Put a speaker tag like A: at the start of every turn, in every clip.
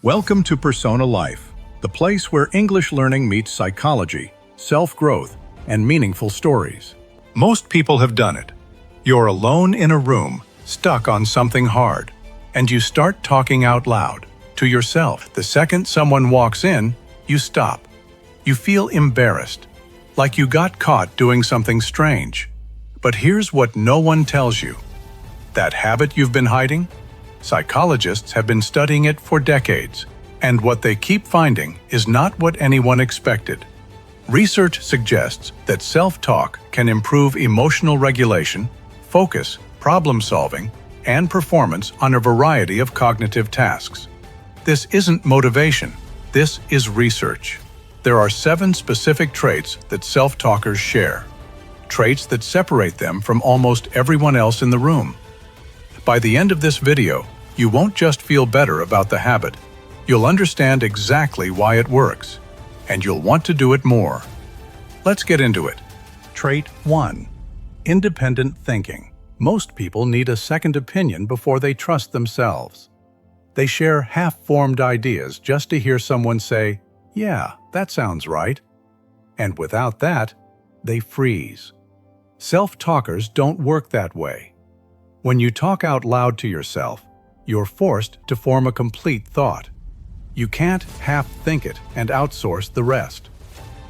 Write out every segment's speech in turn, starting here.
A: Welcome to Persona Life, the place where English learning meets psychology, self-growth, and meaningful stories. Most people have done it. You're alone in a room, stuck on something hard, and you start talking out loud to yourself. The second someone walks in, you stop. You feel embarrassed, like you got caught doing something strange. But here's what no one tells you. That habit you've been hiding? Psychologists have been studying it for decades, and what they keep finding is not what anyone expected. Research suggests that self-talk can improve emotional regulation, focus, problem-solving, and performance on a variety of cognitive tasks. This isn't motivation, this is research. There are 7 specific traits that self-talkers share, traits that separate them from almost everyone else in the room. By the end of this video, you won't just feel better about the habit, you'll understand exactly why it works, and you'll want to do it more. Let's get into it. Trait 1. Independent thinking. Most people need a second opinion before they trust themselves. They share half-formed ideas just to hear someone say, "Yeah, that sounds right." And without that, they freeze. Self-talkers don't work that way. When you talk out loud to yourself, you're forced to form a complete thought. You can't half-think it and outsource the rest.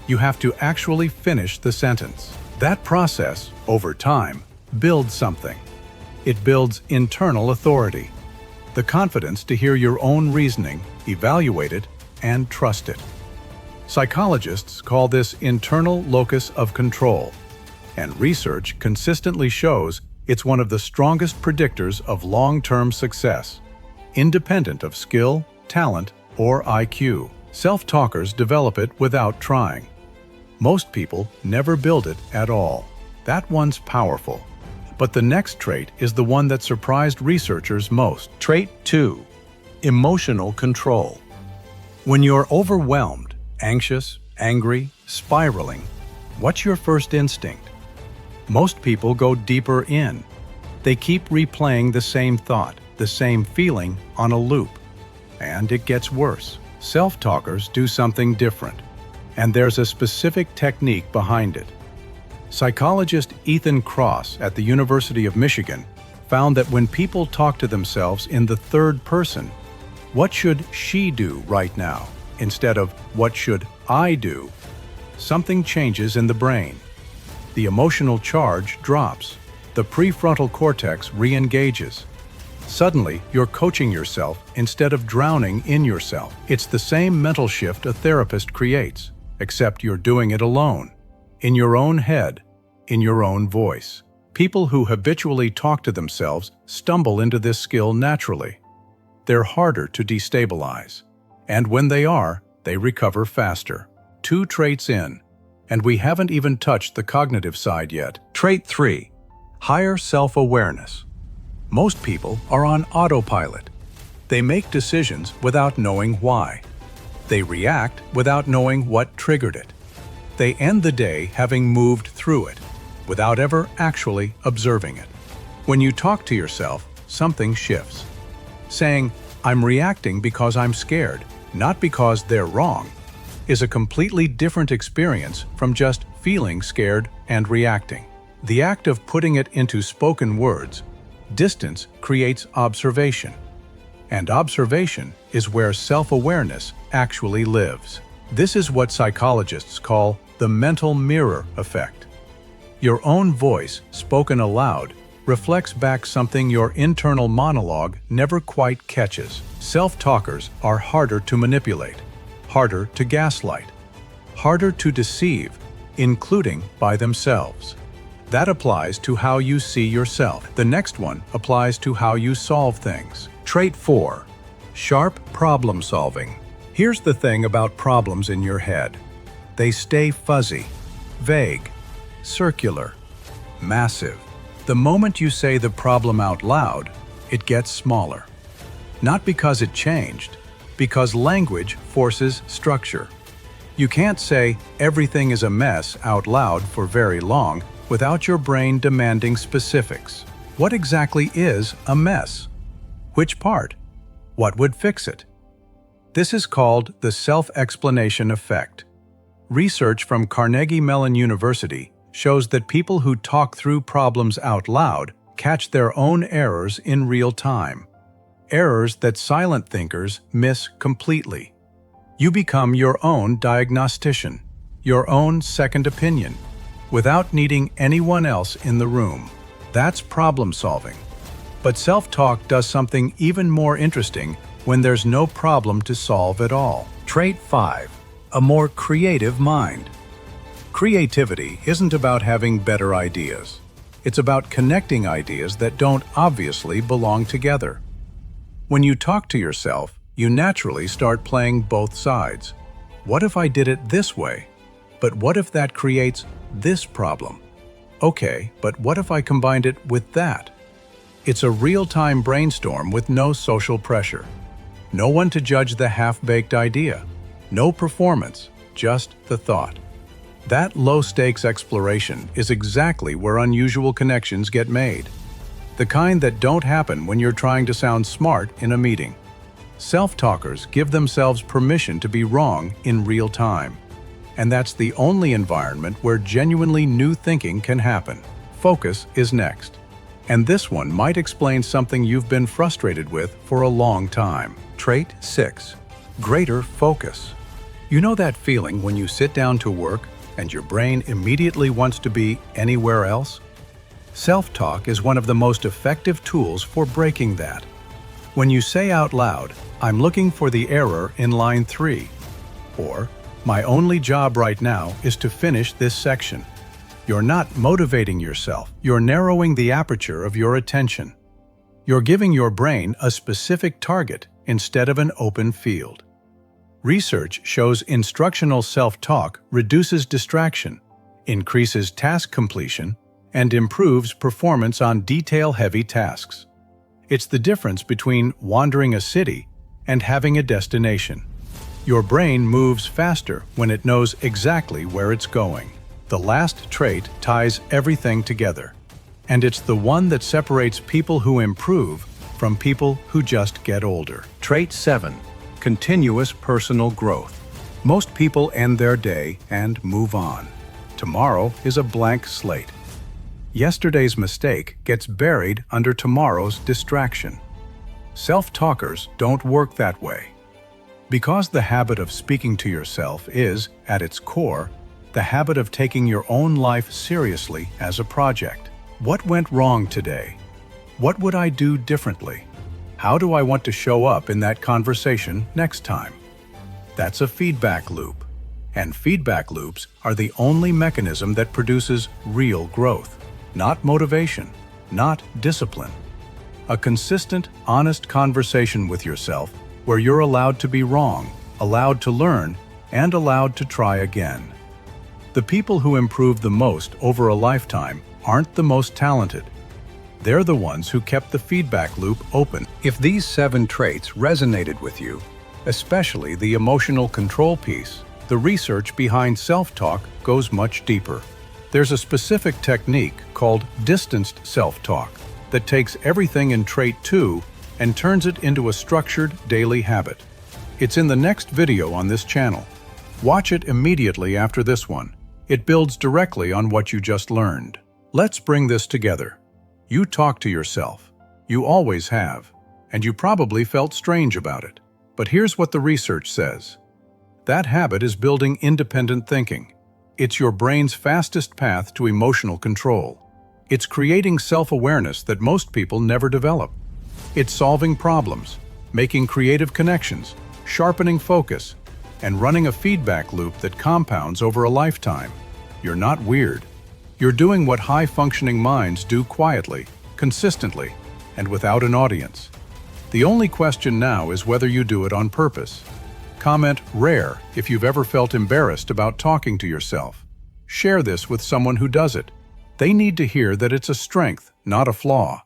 A: You have to actually finish the sentence. That process, over time, builds something. It builds internal authority, the confidence to hear your own reasoning, evaluate it, and trust it. Psychologists call this internal locus of control, and research consistently shows it's one of the strongest predictors of long-term success, independent of skill, talent, or IQ. Self-talkers develop it without trying. Most people never build it at all. That one's powerful. But the next trait is the one that surprised researchers most. Trait 2. Emotional control. When you're overwhelmed, anxious, angry, spiraling, what's your first instinct? Most people go deeper in. They keep replaying the same thought, the same feeling on a loop. And it gets worse. Self-talkers do something different, and there's a specific technique behind it. Psychologist Ethan Kross at the University of Michigan found that when people talk to themselves in the third person, "What should she do right now?" instead of "What should I do?" something changes in the brain. The emotional charge drops. The prefrontal cortex re-engages. Suddenly, you're coaching yourself instead of drowning in yourself. It's the same mental shift a therapist creates, except you're doing it alone, in your own head, in your own voice. People who habitually talk to themselves stumble into this skill naturally. They're harder to destabilize, and when they are, they recover faster. 2 traits in, and we haven't even touched the cognitive side yet. Trait 3. Higher self-awareness. Most people are on autopilot. They make decisions without knowing why. They react without knowing what triggered it. They end the day having moved through it, without ever actually observing it. When you talk to yourself, something shifts. Saying, "I'm reacting because I'm scared, not because they're wrong," is a completely different experience from just feeling scared and reacting. The act of putting it into spoken words, distance creates observation. And observation is where self-awareness actually lives. This is what psychologists call the mental mirror effect. Your own voice, spoken aloud, reflects back something your internal monologue never quite catches. Self-talkers are harder to manipulate, harder to gaslight, harder to deceive, including by themselves. That applies to how you see yourself. The next one applies to how you solve things. Trait 4. Sharp problem solving. Here's the thing about problems in your head. They stay fuzzy, vague, circular, massive. The moment you say the problem out loud, it gets smaller. Not because it changed, because language forces structure. You can't say everything is a mess out loud for very long without your brain demanding specifics. What exactly is a mess? Which part? What would fix it? This is called the self-explanation effect. Research from Carnegie Mellon University shows that people who talk through problems out loud catch their own errors in real time. Errors that silent thinkers miss completely. You become your own diagnostician, your own second opinion, without needing anyone else in the room. That's problem solving. But self-talk does something even more interesting when there's no problem to solve at all. Trait 5. A more creative mind. Creativity isn't about having better ideas. It's about connecting ideas that don't obviously belong together. When you talk to yourself, you naturally start playing both sides. What if I did it this way? But what if that creates this problem? Okay, but what if I combined it with that? It's a real-time brainstorm with no social pressure. No one to judge the half-baked idea. No performance, just the thought. That low-stakes exploration is exactly where unusual connections get made. The kind that don't happen when you're trying to sound smart in a meeting. Self-talkers give themselves permission to be wrong in real time. And that's the only environment where genuinely new thinking can happen. Focus is next. And this one might explain something you've been frustrated with for a long time. Trait 6. Greater focus. You know that feeling when you sit down to work and your brain immediately wants to be anywhere else? Self-talk is one of the most effective tools for breaking that. When you say out loud, "I'm looking for the error in line 3," or "My only job right now is to finish this section," you're not motivating yourself, you're narrowing the aperture of your attention. You're giving your brain a specific target instead of an open field. Research shows instructional self-talk reduces distraction, increases task completion, and improves performance on detail-heavy tasks. It's the difference between wandering a city and having a destination. Your brain moves faster when it knows exactly where it's going. The last trait ties everything together, and it's the one that separates people who improve from people who just get older. Trait 7. Continuous personal growth. Most people end their day and move on. Tomorrow is a blank slate. Yesterday's mistake gets buried under tomorrow's distraction. Self-talkers don't work that way. Because the habit of speaking to yourself is, at its core, the habit of taking your own life seriously as a project. What went wrong today? What would I do differently? How do I want to show up in that conversation next time? That's a feedback loop. And feedback loops are the only mechanism that produces real growth. Not motivation, not discipline. A consistent, honest conversation with yourself where you're allowed to be wrong, allowed to learn, and allowed to try again. The people who improve the most over a lifetime aren't the most talented. They're the ones who kept the feedback loop open. If these 7 traits resonated with you, especially the emotional control piece, the research behind self-talk goes much deeper. There's a specific technique called distanced self-talk that takes everything in trait 2 and turns it into a structured daily habit. It's in the next video on this channel. Watch it immediately after this one. It builds directly on what you just learned. Let's bring this together. You talk to yourself. You always have. And you probably felt strange about it. But here's what the research says. That habit is building independent thinking. It's your brain's fastest path to emotional control. It's creating self-awareness that most people never develop. It's solving problems, making creative connections, sharpening focus, and running a feedback loop that compounds over a lifetime. You're not weird. You're doing what high-functioning minds do quietly, consistently, and without an audience. The only question now is whether you do it on purpose. Comment "rare" if you've ever felt embarrassed about talking to yourself. Share this with someone who does it. They need to hear that it's a strength, not a flaw.